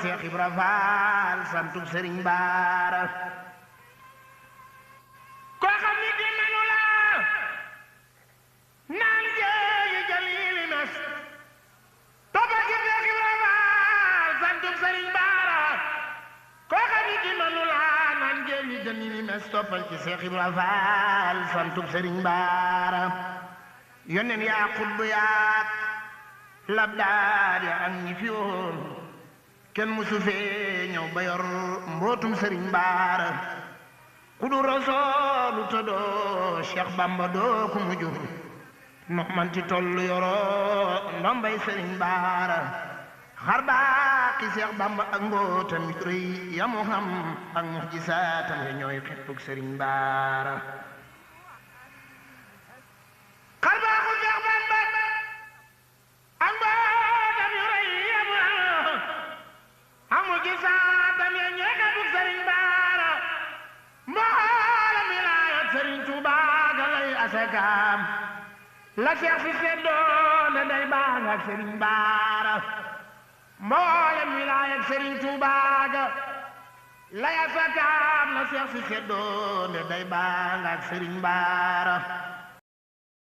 Seex Ibra Faal santub Sëriñ Baara koo xam ni ki manu la naan jeeyi jalili mes toppal ci Seex Ibra Faal santub Sëriñ Baara koo xam ni ki manu la naan jeeyi jalili mes toppal ci Seex Ibra Faal santub Sëriñ Baara yónneen yaa xutbu yaak labdaar ya ak ñi fi woon kenn musu fee ñëw ba yor mbootum Sëriñ Baara ku du Rasuulu te doo Cheikh Bamba doo ku mujj nox man ci tollu yoroo ndombay Sëriñ Baara xar baaxi Cheikh Bamba ak mbootam yu rëy ya mu xam ak muxjisaatam ya ñooy xeppug Sëriñ Baara xar baaxu Cheikh Bamba ak mbootam yu rëy ya mu xam amul gi saatam ya ñeeka bug Sëriñ Baara mboolam wilaayat Sëriñ Tuubaa ga lay asakaam la Seex si seddoo ne day baax ak Sëriñ Baara mboolam wilaayat Sëriñ Tuubaa ga lay asakaam la Seex si seddoo ne day baax ak Sëriñ Baara